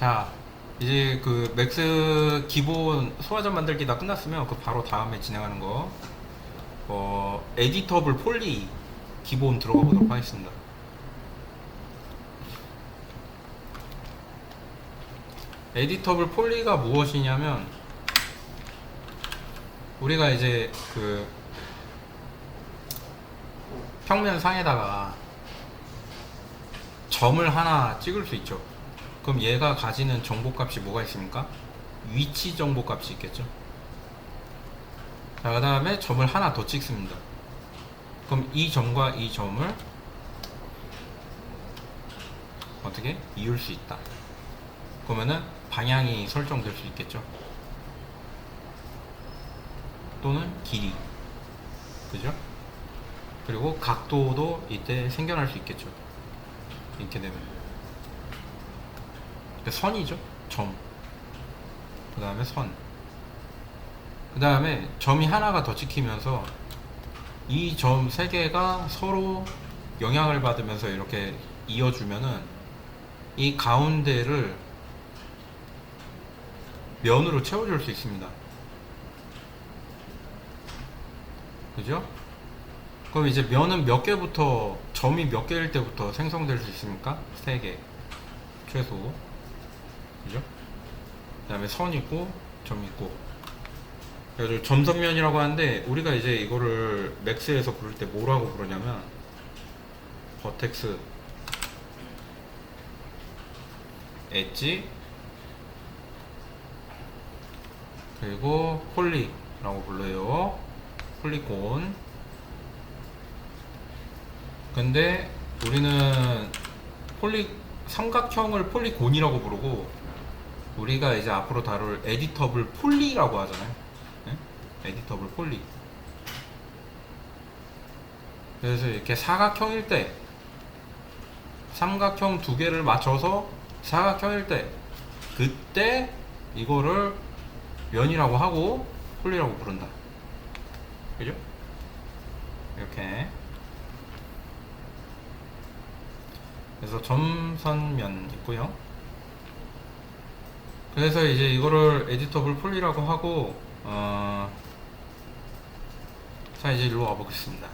자, 이제 그 맥스 기본 소화전 만들기 다 끝났으면 그 바로 다음에 진행하는 거 에디터블 폴리 기본 들어가 보도록 하겠습니다. 에디터블 폴리가 무엇이냐면 우리가 이제 그 평면 상에다가 점을 하나 찍을 수 있죠. 그럼 얘가 가지는 정보값이 뭐가 있습니까? 위치 정보값이 있겠죠. 자, 그 다음에 점을 하나 더 찍습니다. 그럼 이 점과 이 점을 어떻게 이을 수 있다. 그러면은 방향이 설정될 수 있겠죠. 또는 길이, 그죠? 그리고 각도도 이때 생겨날 수 있겠죠. 이렇게 되면 선이죠. 점. 그 다음에 선. 그 다음에 점이 하나가 더 찍히면서 이 점 세 개가 서로 영향을 받으면서 이렇게 이어주면은 이 가운데를 면으로 채워줄 수 있습니다. 그죠? 그럼 이제 면은 몇 개부터, 점이 몇 개일 때부터 생성될 수 있습니까? 3개 최소. 그죠? 그 다음에 선 있고 점 있고. 그래서 점선면이라고 하는데 우리가 이제 이거를 맥스에서 부를 때 뭐라고 부르냐면 버텍스 엣지 그리고 폴리라고 불러요. 폴리곤. 근데 우리는 삼각형을 폴리곤이라고 부르고 우리가 이제 앞으로 다룰 에디터블 폴리라고 하잖아요. 네? 에디터블 폴리. 그래서 이렇게 사각형일 때 삼각형 두 개를 맞춰서 사각형일 때 그때 이거를 면이라고 하고 폴리라고 부른다. 그죠? 이렇게. 그래서 점선면 있고요. 그래서 이제 이거를 에디터블 폴리라고 하고 자 이제 일로 와보겠습니다.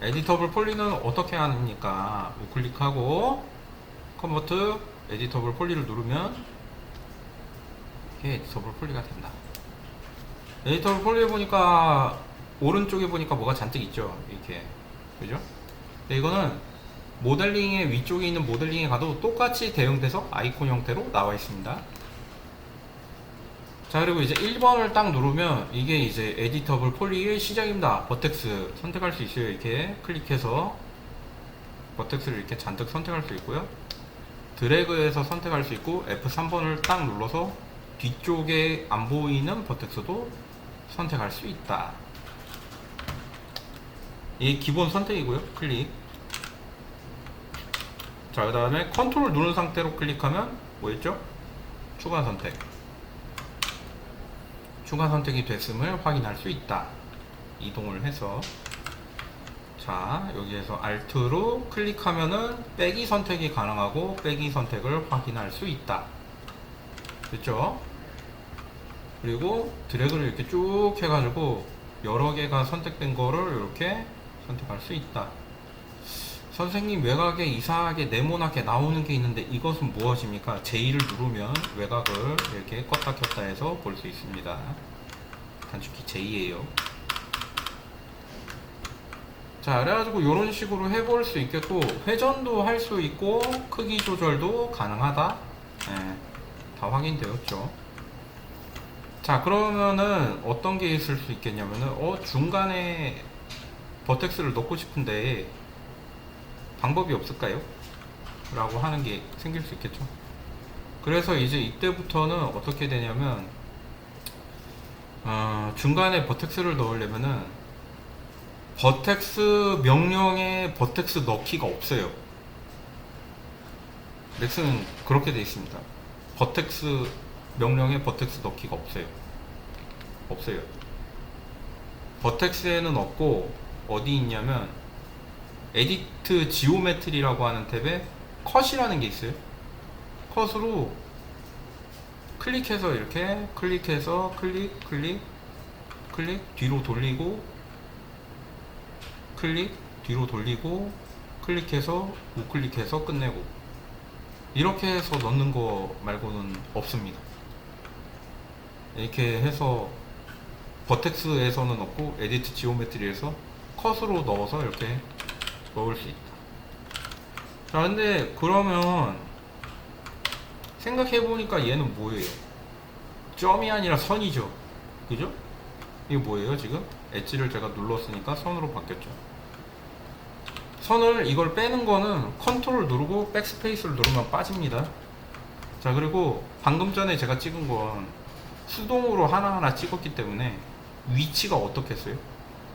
에디터블 폴리는 어떻게 하니까 우클릭하고 컨버트 에디터블 폴리를 누르면 이게 에디터블 폴리가 된다. 에디터블 폴리에 보니까 오른쪽에 보니까 뭐가 잔뜩 있죠. 이렇게. 그죠? 근데 이거는 모델링의 위쪽에 있는 모델링에 가도 똑같이 대응돼서 아이콘 형태로 나와 있습니다. 자, 그리고 이제 1번을 딱 누르면 이게 이제 에디터블 폴리의 시작입니다. 버텍스 선택할 수 있어요. 이렇게 클릭해서 버텍스를 이렇게 잔뜩 선택할 수 있고요. 드래그해서 선택할 수 있고 F3번을 딱 눌러서 뒤쪽에 안 보이는 버텍스도 선택할 수 있다. 이게 기본 선택이고요. 클릭. 자, 그 다음에 컨트롤 누른 상태로 클릭하면 뭐였죠? 추가 선택. 추가 선택이 됐음을 확인할 수 있다. 이동을 해서 자, 여기에서 Alt로 클릭하면은 빼기 선택이 가능하고 빼기 선택을 확인할 수 있다. 됐죠? 그리고 드래그를 이렇게 쭉 해가지고 여러 개가 선택된 거를 이렇게 선택할 수 있다. 선생님, 외곽에 이상하게 네모나게 나오는 게 있는데 이것은 무엇입니까? J를 누르면 외곽을 이렇게 껐다 켰다 해서 볼 수 있습니다. 단축키 J예요. 자, 그래가지고 이런 식으로 해볼 수 있겠고 회전도 할 수 있고 크기 조절도 가능하다. 네, 다 확인되었죠. 자, 그러면은 어떤 게 있을 수 있겠냐면은 중간에 버텍스를 넣고 싶은데 방법이 없을까요? 라고 하는 게 생길 수 있겠죠. 그래서 이제 이때부터는 어떻게 되냐면 중간에 버텍스를 넣으려면은 버텍스 명령에 버텍스 넣기가 없어요. 맥스는 그렇게 되어 있습니다. 버텍스 명령에 버텍스 넣기가 없어요. 버텍스에는 없고 어디 있냐면 에디트 지오메트리라고 하는 탭에 컷이라는 게 있어요. 컷으로 클릭해서 이렇게 클릭해서 클릭 뒤로 돌리고 클릭 뒤로 돌리고 클릭해서 우클릭해서 끝내고 이렇게 해서 넣는 거 말고는 없습니다. 이렇게 해서 버텍스에서는 없고 에디트 지오메트리에서 컷으로 넣어서 이렇게 넣을 수 있다. 자, 근데 그러면 생각해보니까 얘는 뭐예요? 점이 아니라 선이죠. 그죠? 이게 뭐예요 지금? 엣지를 제가 눌렀으니까 선으로 바뀌었죠. 선을 이걸 빼는 거는 컨트롤 누르고 백스페이스를 누르면 빠집니다. 자, 그리고 방금 전에 제가 찍은 건 수동으로 하나하나 찍었기 때문에 위치가 어떻겠어요?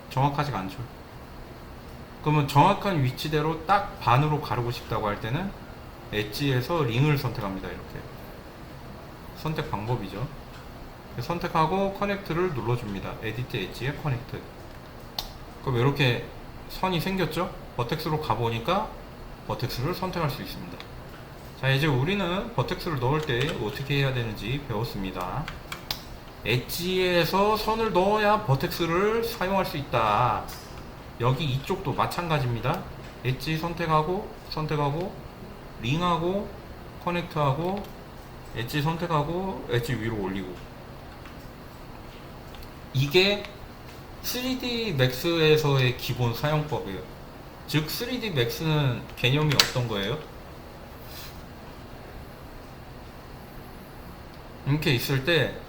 정확하지가 않죠. 그러면 정확한 위치대로 딱 반으로 가르고 싶다고 할 때는 엣지에서 링을 선택합니다. 이렇게 선택 방법이죠. 선택하고 커넥트를 눌러줍니다. 에디트 엣지에 커넥트. 그럼 이렇게 선이 생겼죠? 버텍스로 가보니까 버텍스를 선택할 수 있습니다. 자, 이제 우리는 버텍스를 넣을 때 어떻게 해야 되는지 배웠습니다. 엣지에서 선을 넣어야 버텍스를 사용할 수 있다. 여기 이쪽도 마찬가지입니다. 엣지 선택하고 링하고 커넥트하고 엣지 선택하고 엣지 위로 올리고. 이게 3D Max에서의 기본 사용법이에요. 즉 3D Max는 개념이 어떤 거예요? 이렇게 있을 때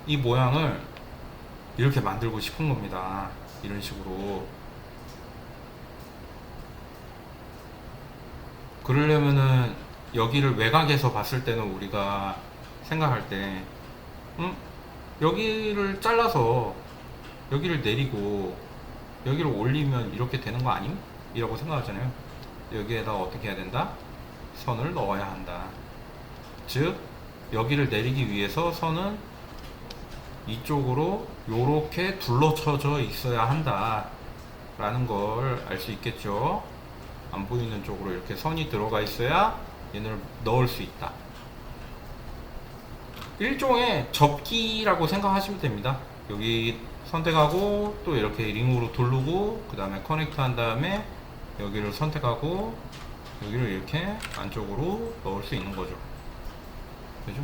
이 모양을 이렇게 만들고 싶은 겁니다. 이런 식으로. 그러려면은 여기를 외곽에서 봤을 때는 우리가 생각할 때 여기를 잘라서 여기를 내리고 여기를 올리면 이렇게 되는 거 아님? 이라고 생각하잖아요. 여기에다가 어떻게 해야 된다? 선을 넣어야 한다. 즉 여기를 내리기 위해서 선은 이쪽으로 요렇게 둘러쳐져 있어야 한다 라는 걸 알 수 있겠죠. 안 보이는 쪽으로 이렇게 선이 들어가 있어야 얘를 넣을 수 있다. 일종의 접기라고 생각하시면 됩니다. 여기 선택하고 또 이렇게 링으로 두르고 그 다음에 커넥트 한 다음에 여기를 선택하고 여기를 이렇게 안쪽으로 넣을 수 있는 거죠. 그죠?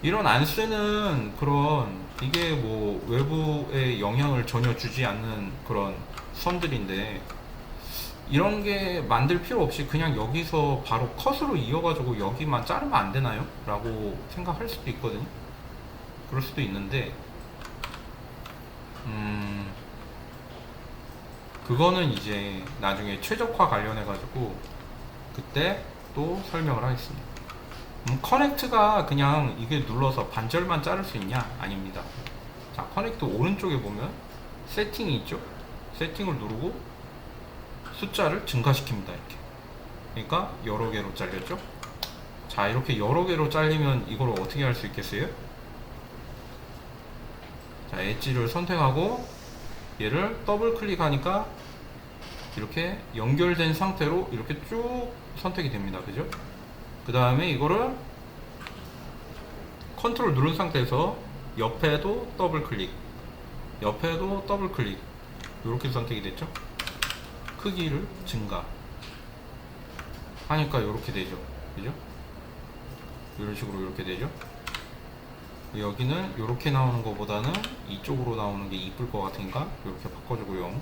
이런 안 쓰는 그런, 이게 뭐 외부에 영향을 전혀 주지 않는 그런 선들인데 이런 게 만들 필요 없이 그냥 여기서 바로 컷으로 이어가지고 여기만 자르면 안 되나요? 라고 생각할 수도 있거든요. 그럴 수도 있는데 그거는 이제 나중에 최적화 관련해 가지고 그때 또 설명을 하겠습니다. 커넥트가 그냥 이게 눌러서 반절만 자를 수 있냐? 아닙니다. 자, 커넥트 오른쪽에 보면 세팅이 있죠? 세팅을 누르고 숫자를 증가시킵니다. 이렇게. 그러니까 여러 개로 잘렸죠? 자, 이렇게 여러 개로 잘리면 이걸 어떻게 할 수 있겠어요? 자, 엣지를 선택하고 얘를 더블 클릭하니까 이렇게 연결된 상태로 이렇게 쭉 선택이 됩니다. 그죠? 그 다음에 이거를 컨트롤 누른 상태에서 옆에도 더블 클릭, 옆에도 더블 클릭, 이렇게 선택이 됐죠. 크기를 증가 하니까 이렇게 되죠. 그죠? 이런 식으로 이렇게 되죠. 여기는 이렇게 나오는 것보다는 이쪽으로 나오는 게 이쁠 것 같으니까 이렇게 바꿔주고요.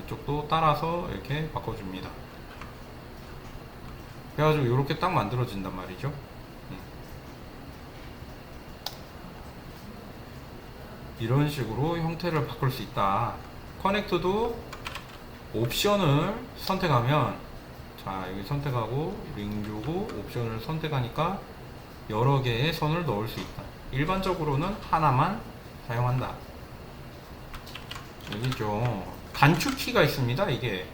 이쪽도 따라서 이렇게 바꿔줍니다. 그래가지고 이렇게 딱 만들어진단 말이죠. 이런 식으로 형태를 바꿀 수 있다. 커넥트도 옵션을 선택하면, 자, 여기 선택하고 링 주고 옵션을 선택하니까 여러 개의 선을 넣을 수 있다. 일반적으로는 하나만 사용한다. 여기 좀 단축키가 있습니다. 이게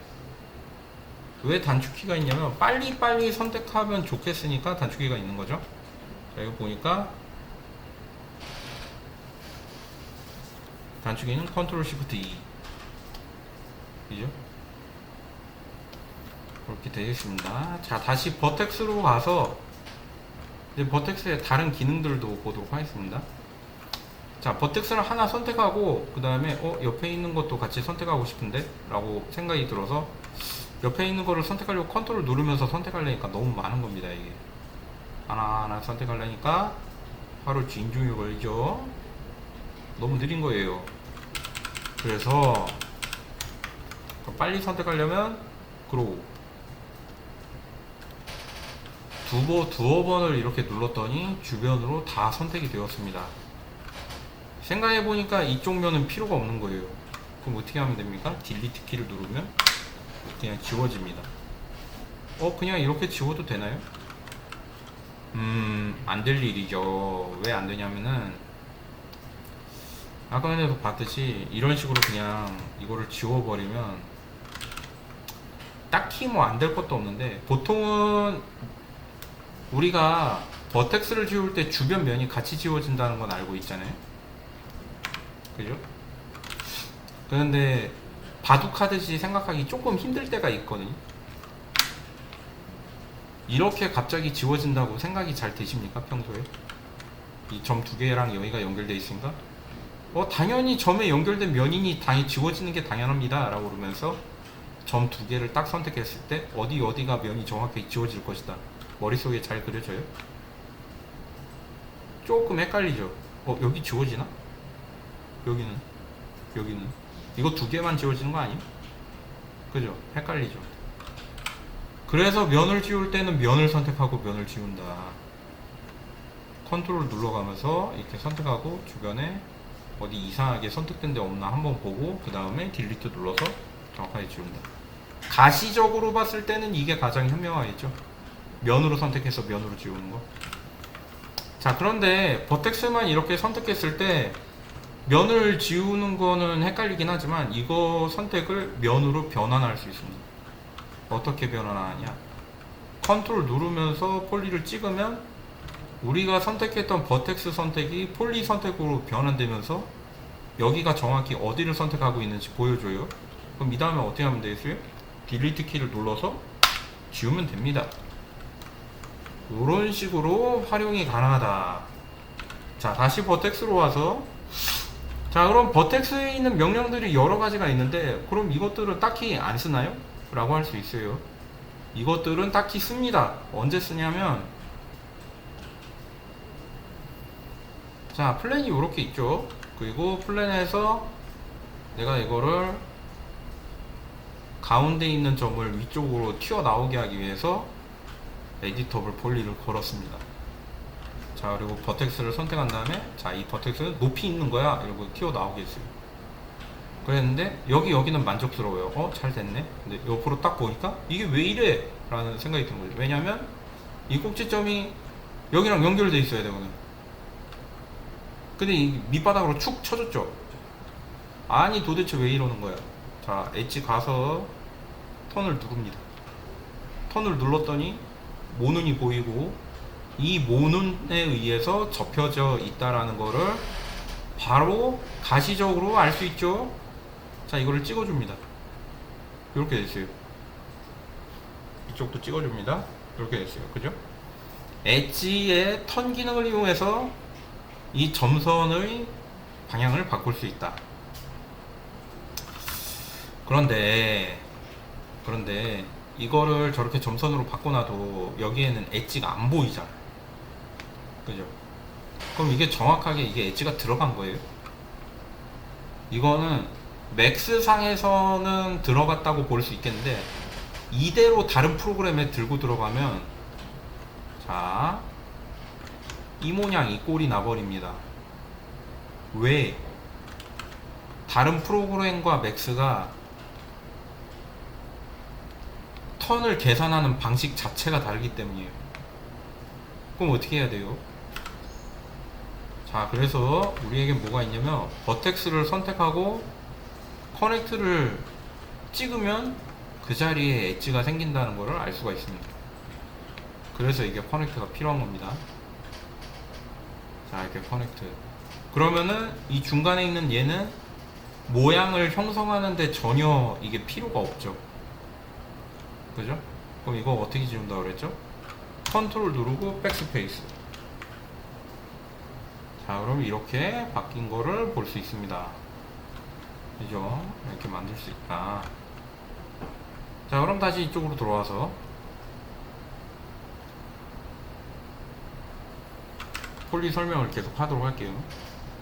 왜 단축키가 있냐면 빨리빨리 선택하면 좋겠으니까 단축키가 있는 거죠. 자, 이거 보니까 단축키는 컨트롤 시프트 E. 그죠? 그렇게 되겠습니다. 자, 다시 버텍스로 가서 이제 버텍스의 다른 기능들도 보도록 하겠습니다. 자, 버텍스를 하나 선택하고 그 다음에 옆에 있는 것도 같이 선택하고 싶은데 라고 생각이 들어서 옆에 있는 거를 선택하려고 컨트롤 누르면서 선택하려니까 너무 많은 겁니다. 이게 하나하나 선택하려니까 바로 진중이 걸리죠. 너무 느린 거예요. 그래서 빨리 선택하려면 그러고 두어 번을 이렇게 눌렀더니 주변으로 다 선택이 되었습니다. 생각해보니까 이쪽 면은 필요가 없는 거예요. 그럼 어떻게 하면 됩니까? 딜리트 키를 누르면 그냥 지워집니다. 그냥 이렇게 지워도 되나요? 안 될 일이죠. 왜 안 되냐면은 아까 전에도 봤듯이 이런 식으로 그냥 이거를 지워버리면 딱히 뭐 안 될 것도 없는데, 보통은 우리가 버텍스를 지울 때 주변 면이 같이 지워진다는 건 알고 있잖아요. 그죠? 그런데 바둑하듯이 생각하기 조금 힘들 때가 있거든요. 이렇게 갑자기 지워진다고 생각이 잘 되십니까? 평소에 이 점 두 개랑 여기가 연결되어 있으니까 당연히 점에 연결된 면이니 당연히 지워지는 게 당연합니다 라고 그러면서 점 두 개를 딱 선택했을 때 어디가 면이 정확하게 지워질 것이다, 머릿속에 잘 그려져요? 조금 헷갈리죠? 여기 지워지나? 여기는 이거 두 개만 지워지는 거 아니에요? 그죠? 헷갈리죠? 그래서 면을 지울 때는 면을 선택하고 면을 지운다. 컨트롤 눌러가면서 이렇게 선택하고 주변에 어디 이상하게 선택된 데 없나 한번 보고 그 다음에 딜리트 눌러서 정확하게 지운다. 가시적으로 봤을 때는 이게 가장 현명하겠죠. 면으로 선택해서 면으로 지우는 거. 자, 그런데 버텍스만 이렇게 선택했을 때 면을 지우는 거는 헷갈리긴 하지만 이거 선택을 면으로 변환할 수 있습니다. 어떻게 변환하냐? 컨트롤 누르면서 폴리를 찍으면 우리가 선택했던 버텍스 선택이 폴리 선택으로 변환되면서 여기가 정확히 어디를 선택하고 있는지 보여줘요. 그럼 이 다음에 어떻게 하면 되겠어요? 딜리트 키를 눌러서 지우면 됩니다. 이런 식으로 활용이 가능하다. 자, 다시 버텍스로 와서, 자, 그럼 버텍스에 있는 명령들이 여러 가지가 있는데 그럼 이것들은 딱히 안 쓰나요? 라고 할 수 있어요. 이것들은 딱히 씁니다. 언제 쓰냐면, 자, 플랜이 이렇게 있죠. 그리고 플랜에서 내가 이거를 가운데 있는 점을 위쪽으로 튀어나오게 하기 위해서 에디터블 폴리를 걸었습니다. 자, 그리고 버텍스를 선택한 다음에, 자, 이 버텍스는 높이 있는 거야 이러고 튀어나오겠어요. 그랬는데 여기는 만족스러워요. 잘 됐네. 근데 옆으로 딱 보니까 이게 왜 이래? 라는 생각이 든 거죠. 왜냐면 이 꼭지점이 여기랑 연결돼 있어야 되거든. 근데 이 밑바닥으로 축 쳐졌죠. 아니 도대체 왜 이러는 거야? 자, 엣지 가서 턴을 누릅니다. 턴을 눌렀더니 모눈이 보이고 이 모눈에 의해서 접혀져 있다라는 거를 바로 가시적으로 알 수 있죠. 자, 이거를 찍어줍니다. 이렇게 됐어요. 이쪽도 찍어줍니다. 이렇게 됐어요. 그죠? 엣지의 턴 기능을 이용해서 이 점선의 방향을 바꿀 수 있다. 그런데 이거를 저렇게 점선으로 바꿔놔도 여기에는 엣지가 안 보이잖아. 그죠? 그럼 이게 정확하게 이게 엣지가 들어간 거예요? 이거는 맥스 상에서는 들어갔다고 볼 수 있겠는데 이대로 다른 프로그램에 들고 들어가면, 자, 이 모양 이 꼴이 나버립니다. 왜? 다른 프로그램과 맥스가 턴을 계산하는 방식 자체가 다르기 때문이에요. 그럼 어떻게 해야 돼요? 자, 그래서 우리에게 뭐가 있냐면 버텍스를 선택하고 커넥트를 찍으면 그 자리에 엣지가 생긴다는 것을 알 수가 있습니다. 그래서 이게 커넥트가 필요한 겁니다. 자, 이렇게 커넥트. 그러면은 이 중간에 있는 얘는 모양을 형성하는데 전혀 이게 필요가 없죠. 그죠? 그럼 이거 어떻게 지운다고 그랬죠? 컨트롤 누르고 백스페이스. 자, 그럼 이렇게 바뀐 거를 볼 수 있습니다. 그죠? 이렇게 만들 수 있다. 자, 그럼 다시 이쪽으로 돌아와서 폴리 설명을 계속 하도록 할게요.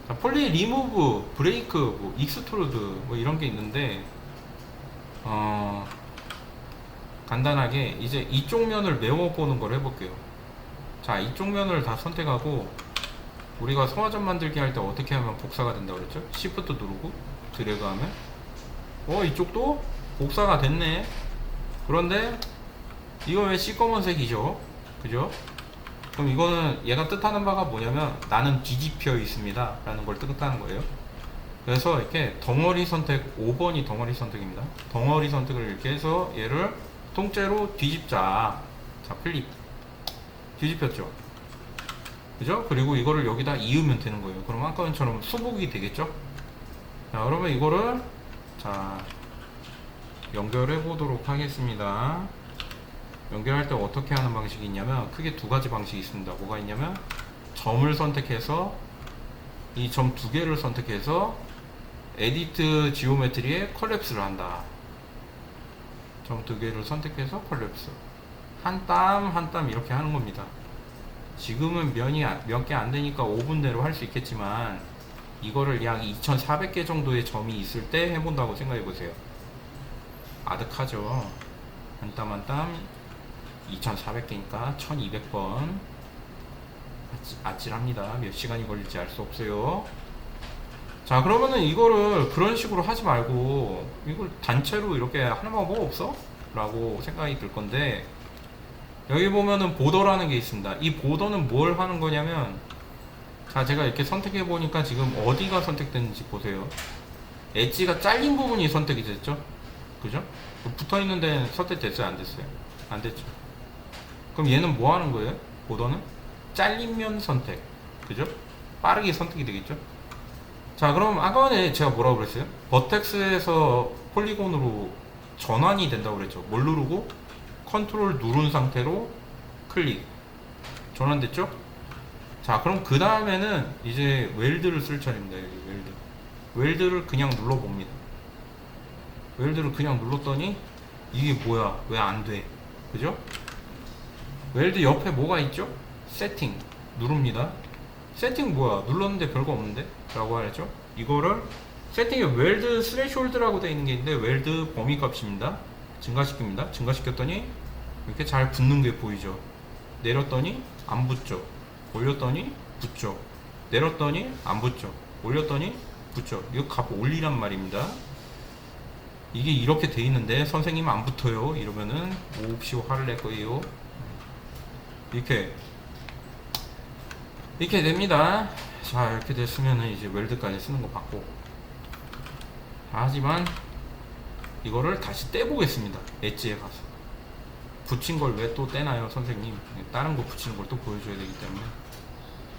자, 폴리 리무브, 브레이크, 뭐 익스트루드 뭐 이런 게 있는데 간단하게 이제 이쪽 면을 메워보는 걸 해볼게요. 자, 이쪽 면을 다 선택하고 우리가 소화전 만들기 할 때 어떻게 하면 복사가 된다고 그랬죠? Shift 누르고 드래그 하면 이쪽도 복사가 됐네. 그런데 이거 왜 시꺼먼색이죠? 그죠? 그럼 이거는 얘가 뜻하는 바가 뭐냐면 나는 뒤집혀 있습니다 라는 걸 뜻하는 거예요. 그래서 이렇게 덩어리 선택 5번이 덩어리 선택입니다. 덩어리 선택을 이렇게 해서 얘를 통째로 뒤집자. 자, 플립 뒤집혔죠. 그죠? 그리고 이거를 여기다 이으면 되는 거예요. 그럼 아까처럼 수복이 되겠죠? 자, 그러면 이거를 자 연결해 보도록 하겠습니다. 연결할 때 어떻게 하는 방식이 있냐면 크게 두 가지 방식이 있습니다. 뭐가 있냐면 점을 선택해서 이 점 두 개를 선택해서 에디트 지오메트리에 컬랩스를 한다. 점 두 개를 선택해서 컬랩스 한 땀 한 땀 이렇게 하는 겁니다. 지금은 면이 몇 개 안 되니까 5분 내로 할 수 있겠지만 이거를 약 2400개 정도의 점이 있을 때 해본다고 생각해 보세요. 아득하죠. 한 땀 한 땀 2400개니까 1200번 아찔합니다. 몇 시간이 걸릴지 알 수 없어요. 자, 그러면은 이거를 그런 식으로 하지 말고 이걸 단체로 이렇게 하는 방법 없어? 라고 생각이 들 건데 여기 보면은 보더라는 게 있습니다. 이 보더는 뭘 하는 거냐면 자, 제가 이렇게 선택해 보니까 지금 어디가 선택됐는지 보세요. 엣지가 잘린 부분이 선택이 됐죠? 그죠? 붙어 있는 데는 선택됐어요? 안 됐어요? 안 됐죠? 그럼 얘는 뭐 하는 거예요? 보더는 잘린 면 선택. 그죠? 빠르게 선택이 되겠죠? 자, 그럼 아까 전에 제가 뭐라고 그랬어요? 버텍스에서 폴리곤으로 전환이 된다고 그랬죠? 뭘 누르고? 컨트롤 누른 상태로 클릭. 전환됐죠? 자, 그럼 그 다음에는 이제 웰드를 쓸 차례입니다. 여기 웰드. 웰드를 그냥 눌러봅니다. 웰드를 그냥 눌렀더니 이게 뭐야? 왜 안 돼? 그죠? 웰드 옆에 뭐가 있죠? 세팅 누릅니다. 세팅 뭐야? 눌렀는데 별거 없는데? 라고 하죠. 이거를 세팅에 웰드 스레시홀드라고 되어 있는 게 있는데 웰드 범위 값입니다. 증가시킵니다. 증가시켰더니 이렇게 잘 붙는 게 보이죠. 내렸더니 안 붙죠. 올렸더니 붙죠. 내렸더니 안 붙죠. 올렸더니 붙죠. 이거 값 올리란 말입니다. 이게 이렇게 돼 있는데 선생님 안 붙어요 이러면은 몹시 화를 낼 거예요. 이렇게 됩니다. 자, 이렇게 됐으면은 이제 웰드까지 쓰는 거 받고 하지만 이거를 다시 떼보겠습니다. 엣지에 가서 붙인 걸 왜 또 떼나요 선생님? 다른 거 붙이는 걸 또 보여줘야 되기 때문에.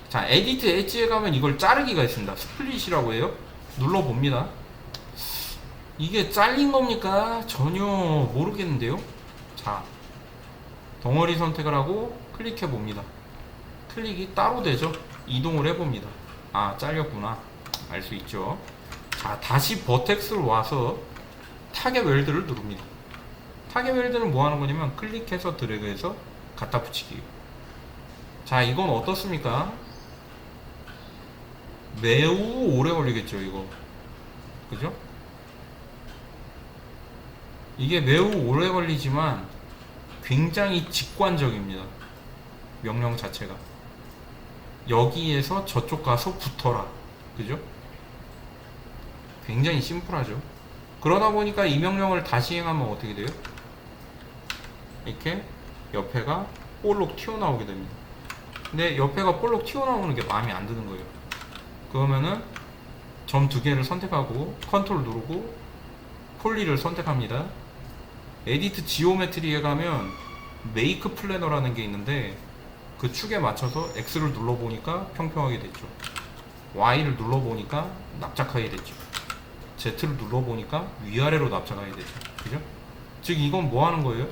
자, 에디트 엣지에 가면 이걸 자르기가 있습니다. 스플릿이라고 해요. 눌러봅니다. 이게 잘린 겁니까? 전혀 모르겠는데요. 자, 덩어리 선택을 하고 클릭해 봅니다. 클릭이 따로 되죠. 이동을 해봅니다. 아, 잘렸구나 알 수 있죠. 자, 다시 버텍스로 와서 타겟 웰드를 누릅니다. 타겟 웰드는 뭐 하는 거냐면 클릭해서 드래그해서 갖다 붙이기. 자, 이건 어떻습니까? 매우 오래 걸리겠죠 이거. 그죠? 이게 매우 오래 걸리지만 굉장히 직관적입니다. 명령 자체가 여기에서 저쪽 가서 붙어라. 그죠? 굉장히 심플하죠. 그러다 보니까 이 명령을 다시 행하면 어떻게 돼요? 이렇게 옆에가 볼록 튀어나오게 됩니다. 근데 옆에가 볼록 튀어나오는 게 마음에 안 드는 거예요. 그러면은 점 두 개를 선택하고 컨트롤 누르고 폴리를 선택합니다. 에디트 지오메트리에 가면 메이크 플래너라는 게 있는데 그 축에 맞춰서 X를 눌러보니까 평평하게 됐죠. Y를 눌러보니까 납작하게 됐죠. Z를 눌러보니까 위아래로 납작하게 됐죠. 그죠? 즉 이건 뭐 하는 거예요?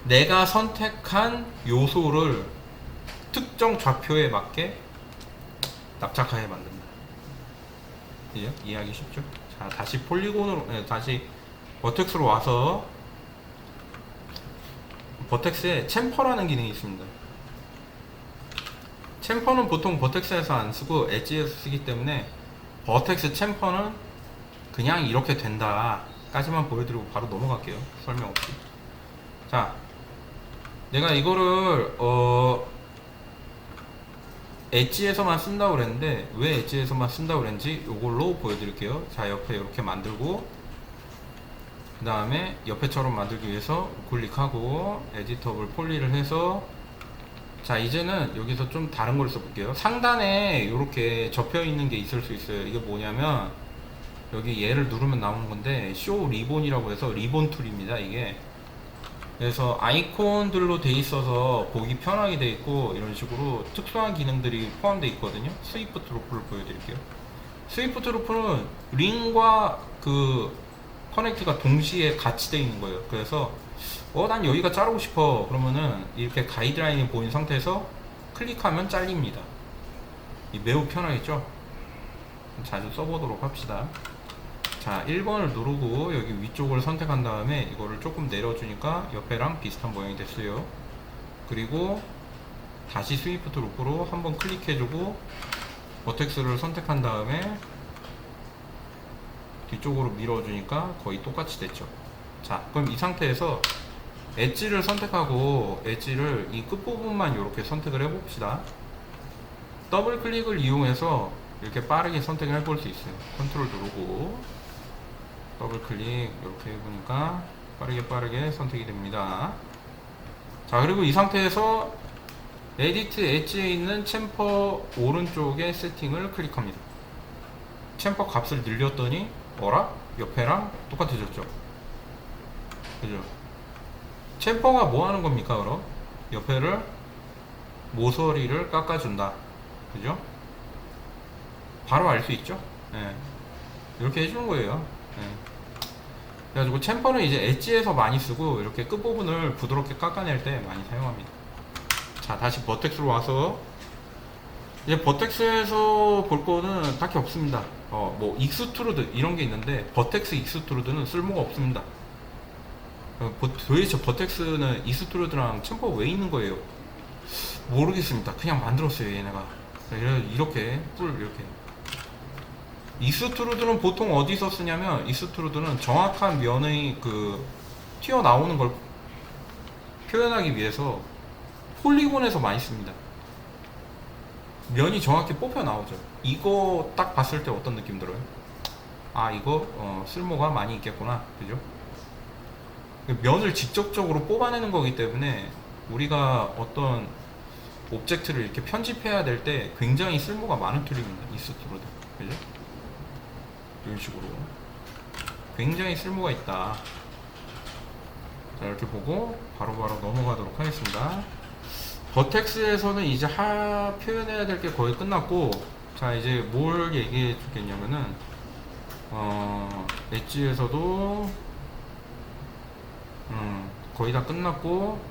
내가 선택한 요소를 특정 좌표에 맞게 납작하게 만든다. 이해하기 쉽죠? 자, 다시 폴리곤으로, 다시 버텍스로 와서, 버텍스에 챔퍼라는 기능이 있습니다. 챔퍼는 보통 버텍스에서 안 쓰고 엣지에서 쓰기 때문에 버텍스 챔퍼는 그냥 이렇게 된다 까지만 보여드리고 바로 넘어갈게요. 설명 없이. 자, 내가 이거를 엣지에서만 쓴다고 그랬는데 왜 엣지에서만 쓴다고 그랬는지 이걸로 보여드릴게요. 자, 옆에 이렇게 만들고 그 다음에 옆에처럼 만들기 위해서 클릭하고 에디터블 폴리를 해서, 자, 이제는 여기서 좀 다른 걸 써볼게요. 상단에 이렇게 접혀 있는 게 있을 수 있어요. 이게 뭐냐면 여기 얘를 누르면 나오는 건데 쇼 리본이라고 해서 리본 툴입니다. 이게 그래서 아이콘들로 돼 있어서 보기 편하게 돼 있고 이런 식으로 특수한 기능들이 포함되어 있거든요. 스위프트 로프를 보여드릴게요. 스위프트 로프는 링과 그 커넥트가 동시에 같이 돼 있는 거예요. 그래서 난 여기가 자르고 싶어 그러면은 이렇게 가이드라인이 보인 상태에서 클릭하면 잘립니다. 매우 편하겠죠? 자주 써보도록 합시다. 자, 1번을 누르고 여기 위쪽을 선택한 다음에 이거를 조금 내려주니까 옆에랑 비슷한 모양이 됐어요. 그리고 다시 스위프트 루프로 한번 클릭해주고 버텍스를 선택한 다음에 뒤쪽으로 밀어주니까 거의 똑같이 됐죠. 자, 그럼 이 상태에서 엣지를 선택하고 엣지를 이 끝부분만 이렇게 선택을 해봅시다. 더블 클릭을 이용해서 이렇게 빠르게 선택을 해볼 수 있어요. 컨트롤 누르고 더블 클릭 이렇게 해보니까 빠르게 선택이 됩니다. 자, 그리고 이 상태에서 에디트 엣지에 있는 챔퍼 오른쪽에 세팅을 클릭합니다. 챔퍼 값을 늘렸더니 옆에랑 똑같아졌죠. 그죠? 챔퍼가 뭐 하는 겁니까? 그럼 옆에를 모서리를 깎아준다. 그죠? 바로 알 수 있죠? 네. 이렇게 해주는 거예요. 네. 그래가지고 챔퍼는 이제 엣지에서 많이 쓰고 이렇게 끝부분을 부드럽게 깎아낼 때 많이 사용합니다. 자, 다시 버텍스로 와서 이제 버텍스에서 볼 거는 딱히 없습니다. 뭐 익스트루드 이런 게 있는데 버텍스 익스트루드는 쓸모가 없습니다. 도대체 버텍스는 익스트루드랑 챔퍼 왜 있는 거예요? 모르겠습니다. 그냥 만들었어요, 얘네가. 이렇게 익스트루드는 보통 어디서 쓰냐면 익스트루드는 정확한 면의 그 튀어나오는 걸 표현하기 위해서 폴리곤에서 많이 씁니다. 면이 정확히 뽑혀 나오죠. 이거 딱 봤을 때 어떤 느낌 들어요? 이거 쓸모가 많이 있겠구나. 그죠? 면을 직접적으로 뽑아내는 거기 때문에 우리가 어떤 오브젝트를 이렇게 편집해야 될 때 굉장히 쓸모가 많은 툴입니다. 익스트루드. 그죠? 이런 식으로 굉장히 쓸모가 있다. 자, 이렇게 보고 바로바로 넘어가도록 하겠습니다. 버텍스에서는 이제 표현해야 될 게 거의 끝났고, 자, 이제 뭘 얘기해 주겠냐면은 엣지에서도 거의 다 끝났고,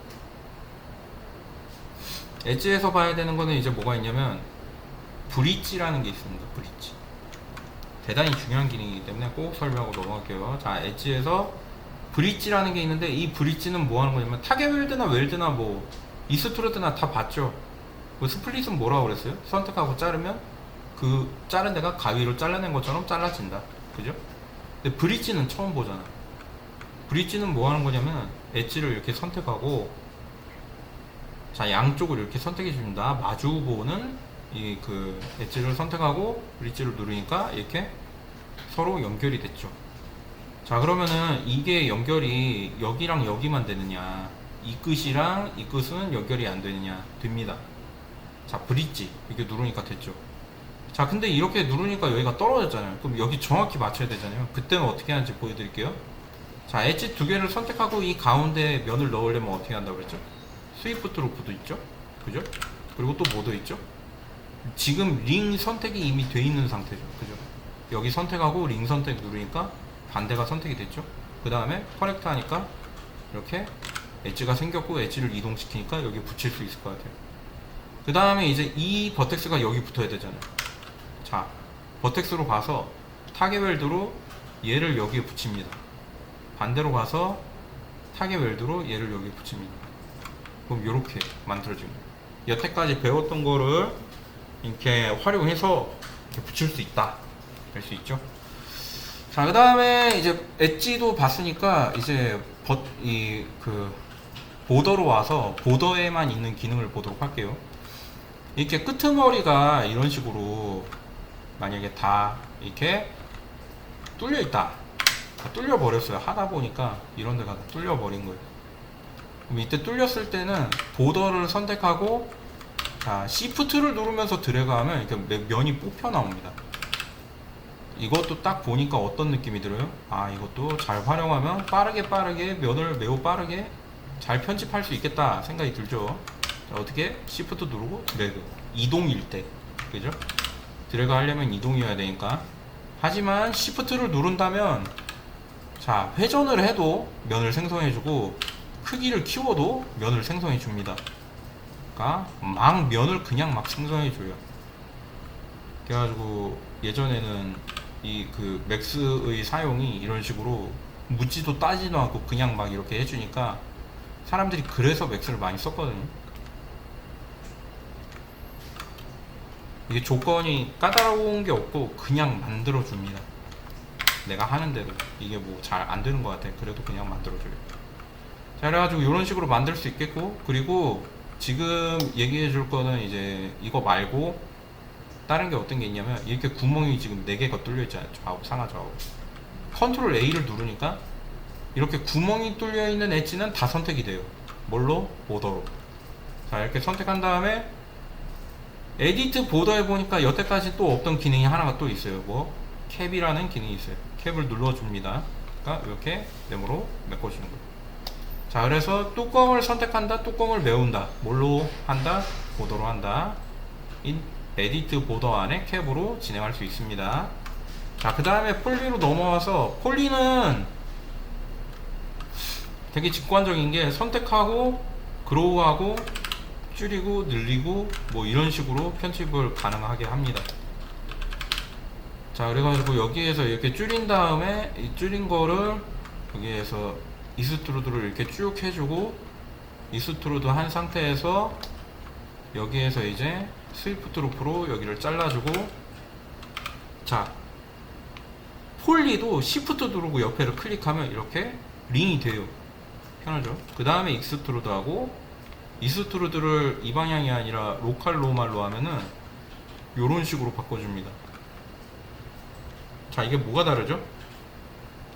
엣지에서 봐야 되는 거는 이제 뭐가 있냐면 브릿지라는 게 있습니다. 브릿지 대단히 중요한 기능이기 때문에 꼭 설명하고 넘어갈게요. 자, 엣지에서 브릿지라는 게 있는데 이 브릿지는 뭐 하는 거냐면 타겟 웰드나 뭐 익스트루드나 다 봤죠. 그 스플릿은 뭐라고 그랬어요? 선택하고 자르면 그 자른 데가 가위로 잘라낸 것처럼 잘라진다. 그죠? 근데 브릿지는 처음 보잖아. 브릿지는 뭐 하는 거냐면 엣지를 이렇게 선택하고, 자, 양쪽을 이렇게 선택해 줍니다. 마주 보는 이 그 엣지를 선택하고 브릿지를 누르니까 이렇게 서로 연결이 됐죠. 자, 그러면은 이게 연결이 여기랑 여기만 되느냐, 이 끝이랑 이 끝은 연결이 안 되느냐? 됩니다. 자, 브릿지 이렇게 누르니까 됐죠. 자, 근데 이렇게 누르니까 여기가 떨어졌잖아요. 그럼 여기 정확히 맞춰야 되잖아요. 그때는 어떻게 하는지 보여드릴게요. 자, 엣지 두 개를 선택하고 이 가운데 면을 넣으려면 어떻게 한다고 그랬죠? 스위프트 로프도 있죠. 그죠? 그리고 또 뭐도 있죠? 지금 링 선택이 이미 돼 있는 상태죠. 그죠? 여기 선택하고 링 선택 누르니까 반대가 선택이 됐죠. 그 다음에 커넥트 하니까 이렇게 엣지가 생겼고 엣지를 이동시키니까 여기 붙일 수 있을 것 같아요. 그 다음에 이제 이 버텍스가 여기 붙어야 되잖아요. 자, 버텍스로 가서 타겟 웰드로 얘를 여기에 붙입니다. 반대로 가서 타겟 웰드로 얘를 여기에 붙입니다. 그럼 이렇게 만들어집니다. 여태까지 배웠던 거를 이렇게 활용해서 이렇게 붙일 수 있다. 될 수 있죠. 자, 그 다음에 이제 엣지도 봤으니까 이제 보더로 와서 보더에만 있는 기능을 보도록 할게요. 이렇게 끄트머리가 이런 식으로 만약에 다 이렇게 뚫려 있다. 뚫려 버렸어요. 하다 보니까 이런 데가 다 뚫려 버린 거예요. 그럼 이때 뚫렸을 때는 보더를 선택하고, 자, Shift를 누르면서 드래그하면 이렇게 면이 뽑혀 나옵니다. 이것도 딱 보니까 어떤 느낌이 들어요? 아, 이것도 잘 활용하면 빠르게 면을 매우 빠르게 잘 편집할 수 있겠다 생각이 들죠. 자, 어떻게? Shift 누르고 드래그. 이동일 때. 그죠? 드래그 하려면 이동이어야 되니까. 하지만 Shift를 누른다면, 자, 회전을 해도 면을 생성해주고 크기를 키워도 면을 생성해줍니다. 그러니까 막 면을 그냥 막 생성해줘요. 그래가지고 예전에는 이 맥스의 사용이 이런 식으로 묻지도 따지도 않고 그냥 막 이렇게 해주니까 사람들이 그래서 맥스를 많이 썼거든요. 이게 조건이 까다로운 게 없고 그냥 만들어줍니다. 내가 하는 대로. 이게 뭐 잘 안 되는 것 같아. 그래도 그냥 만들어줘요. 자, 그래가지고 이런 식으로 만들 수 있겠고, 그리고 지금 얘기해 줄 거는 이제 이거 말고 다른 게 어떤 게 있냐면, 이렇게 구멍이 지금 4개가 뚫려 있잖아요. 좌우, 상하 좌우. 컨트롤 A를 누르니까 이렇게 구멍이 뚫려 있는 엣지는 다 선택이 돼요. 뭘로? 보더로. 자, 이렇게 선택한 다음에 에디트 보더에 보니까 여태까지 또 없던 기능이 하나가 또 있어요. 뭐? 캡이라는 기능이 있어요. 캡을 눌러줍니다. 그러니까 이렇게 네모로 메꿔주는 거예요. 자, 그래서 뚜껑을 선택한다, 뚜껑을 메운다. 뭘로 한다? 보더로 한다. 에디트 보더 안에 캡으로 진행할 수 있습니다. 자, 그 다음에 폴리로 넘어와서, 폴리는 되게 직관적인 게 선택하고 그로우하고 줄이고 늘리고 뭐 이런 식으로 편집을 가능하게 합니다. 자, 그래가지고 여기에서 이렇게 줄인 다음에 이 줄인 거를 여기에서 이스트루드를 이렇게 쭉 해주고, 이스트루드 한 상태에서 여기에서 이제 스위프트 루프로 여기를 잘라주고, 자, 폴리도 시프트 누르고 옆에를 클릭하면 이렇게 링이 돼요. 편하죠. 그 다음에 익스트루드 하고, 이스트루드를 이 방향이 아니라 로컬 로말로 하면은 요런 식으로 바꿔줍니다. 자, 이게 뭐가 다르죠?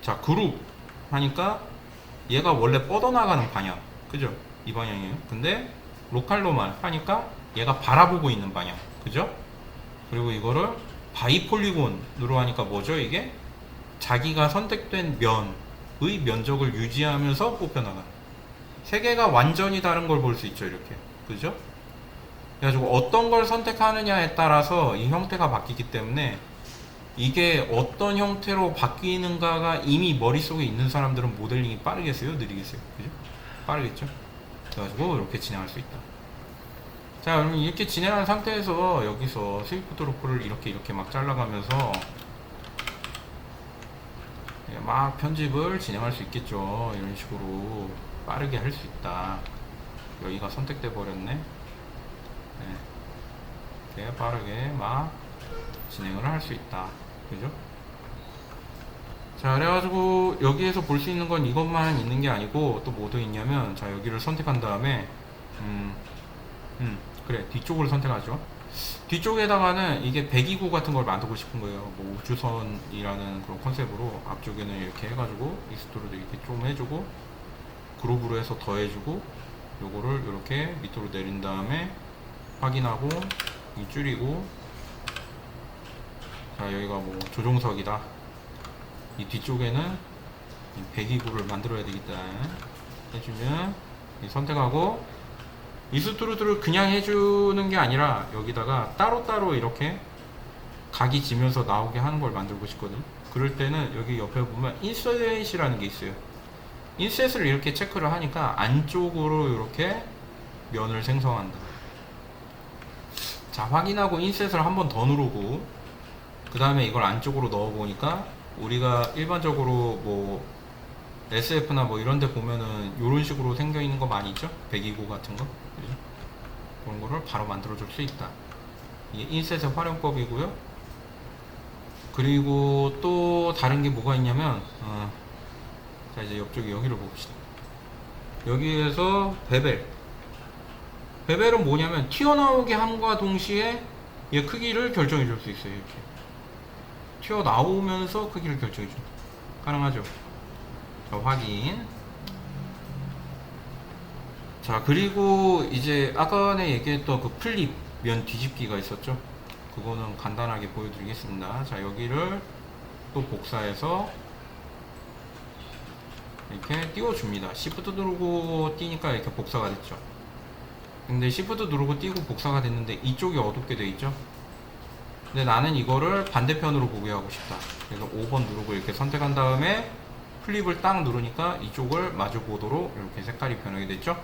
자, 그룹 하니까 얘가 원래 뻗어나가는 방향, 그죠? 이 방향이에요. 근데 로컬 로말 하니까 얘가 바라보고 있는 방향, 그죠? 그리고 이거를 바이폴리곤으로 하니까 뭐죠? 이게 자기가 선택된 면의 면적을 유지하면서 뽑혀나가는, 세 개가 완전히 다른 걸 볼 수 있죠. 이렇게, 그죠? 그래가지고 어떤 걸 선택하느냐에 따라서 이 형태가 바뀌기 때문에, 이게 어떤 형태로 바뀌는가가 이미 머릿속에 있는 사람들은 모델링이 빠르겠어요? 느리겠어요? 그죠? 빠르겠죠? 그래가지고 이렇게 진행할 수 있다. 자, 그럼 이렇게 진행한 상태에서 여기서 스위프트 로프를 이렇게 막 잘라가면서 막 편집을 진행할 수 있겠죠. 이런 식으로 빠르게 할 수 있다. 여기가 선택돼 버렸네. 네. 이렇게 빠르게 막 진행을 할 수 있다. 그죠? 자, 그래가지고 여기에서 볼 수 있는 건 이것만 있는 게 아니고 또 뭐도 있냐면, 자, 여기를 선택한 다음에 그래, 뒤쪽을 선택하죠. 뒤쪽에다가는 이게 배기구 같은 걸 만들고 싶은 거예요. 뭐 우주선이라는 그런 컨셉으로 앞쪽에는 이렇게 해가지고 익스트루드 이렇게 좀 해주고, 그룹으로 해서 더해주고, 요거를 이렇게 밑으로 내린 다음에 확인하고 이 줄이고, 자, 여기가 뭐 조종석이다. 이 뒤쪽에는 이 배기구를 만들어야 되겠다 해주면 선택하고, 이스트루드를 그냥 해주는 게 아니라 여기다가 따로따로 이렇게 각이 지면서 나오게 하는 걸 만들고 싶거든. 그럴 때는 여기 옆에 보면 인서트이라는 게 있어요. 인셋을 이렇게 체크를 하니까 안쪽으로 이렇게 면을 생성한다. 자, 확인하고 인셋을 한 번 더 누르고 그 다음에 이걸 안쪽으로 넣어 보니까 우리가 일반적으로 뭐 SF나 뭐 이런 데 보면은 이런 식으로 생겨 있는 거 많이 있죠? 배기구 같은 거. 그죠? 그런 거를 바로 만들어 줄 수 있다. 이게 인셋의 활용법이고요. 그리고 또 다른 게 뭐가 있냐면 자, 이제 옆쪽에 여기를 봅시다. 여기에서 베벨은 뭐냐면 튀어나오게 함과 동시에 얘 크기를 결정해 줄 수 있어요. 이렇게 튀어나오면서 크기를 결정해 줍니다. 가능하죠? 자, 확인. 자, 그리고 이제 아까 전에 얘기했던 그 플립 면 뒤집기가 있었죠. 그거는 간단하게 보여드리겠습니다. 자, 여기를 또 복사해서 이렇게 띄워줍니다. Shift 누르고 띄니까 이렇게 복사가 됐죠. 근데 Shift 누르고 띄고 복사가 됐는데 이쪽이 어둡게 돼 있죠. 근데 나는 이거를 반대편으로 보게 하고 싶다. 그래서 5번 누르고 이렇게 선택한 다음에 플립을 딱 누르니까 이쪽을 마주 보도록 이렇게 색깔이 변하게 됐죠.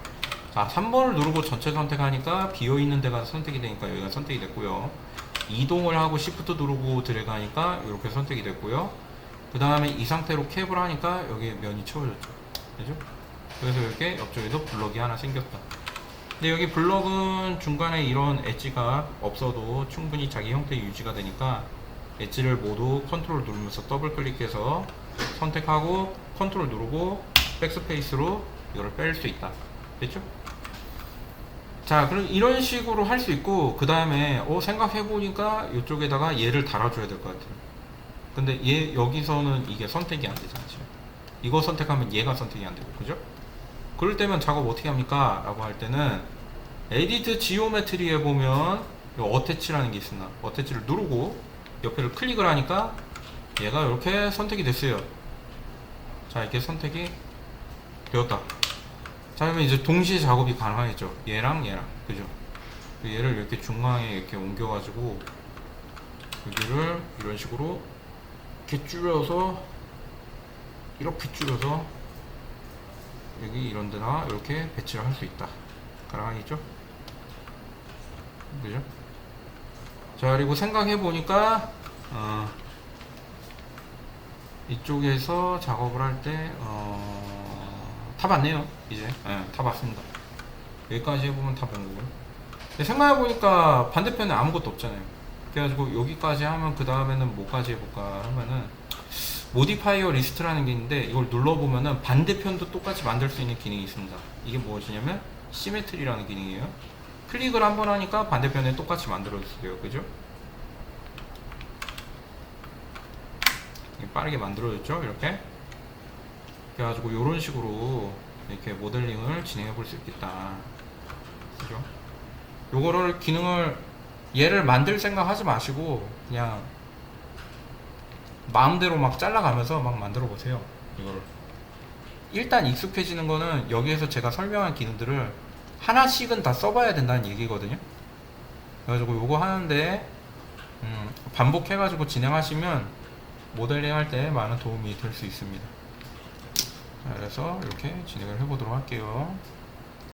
자, 3번을 누르고 전체 선택하니까 비어있는 데가 선택이 되니까 여기가 선택이 됐고요. 이동을 하고 Shift 누르고 들어가니까 이렇게 선택이 됐고요. 그 다음에 이 상태로 캡을 하니까 여기에 면이 채워졌죠. 그죠? 그래서 이렇게 옆쪽에도 블럭이 하나 생겼다. 근데 여기 블럭은 중간에 이런 엣지가 없어도 충분히 자기 형태 유지가 되니까 엣지를 모두 컨트롤 누르면서 더블 클릭해서 선택하고 컨트롤 누르고 백스페이스로 이거를 뺄 수 있다. 됐죠? 자, 그럼 이런 식으로 할 수 있고, 그 다음에 생각해보니까 이쪽에다가 얘를 달아줘야 될 것 같아요. 근데 얘 여기서는 이게 선택이 안 되잖아요. 이거 선택하면 얘가 선택이 안 되고, 그죠? 그럴 때면 작업 어떻게 합니까? 라고 할 때는 에디트 지오메트리에 보면 어태치라는 게 있습니다. 어태치를 누르고 옆에를 클릭을 하니까 얘가 이렇게 선택이 됐어요. 자, 이렇게 선택이 되었다. 자, 그러면 이제 동시에 작업이 가능하겠죠. 얘랑 얘랑, 그죠? 얘를 이렇게 중앙에 이렇게 옮겨가지고 여기를 이런 식으로 이렇게 줄여서 여기 이런 데나 이렇게 배치를 할 수 있다. 가능하겠죠? 그죠? 자, 그리고 생각해 보니까 이쪽에서 작업을 할 때 다 봤네요. 이제 다 봤습니다. 여기까지 해보면 다 본 거고요. 생각해 보니까 반대편에 아무것도 없잖아요. 그래가지고 여기까지 하면 그 다음에는 뭐까지 해볼까 하면은 모디파이어 리스트라는 게 있는데 이걸 눌러보면은 반대편도 똑같이 만들 수 있는 기능이 있습니다. 이게 무엇이냐면 시메트리라는 기능이에요. 클릭을 한번 하니까 반대편에 똑같이 만들어주세요. 그죠? 빠르게 만들어졌죠? 이렇게. 그래가지고 이런 식으로 이렇게 모델링을 진행해 볼 수 있겠다. 그죠? 요거를 기능을 얘를 만들 생각 하지 마시고 그냥 마음대로 막 잘라가면서 막 만들어 보세요. 이거를 일단 익숙해지는 거는 여기에서 제가 설명한 기능들을 하나씩은 다 써봐야 된다는 얘기거든요. 그래가지고 요거 하는데 반복해가지고 진행하시면 모델링 할 때 많은 도움이 될 수 있습니다. 자, 그래서 이렇게 진행을 해보도록 할게요.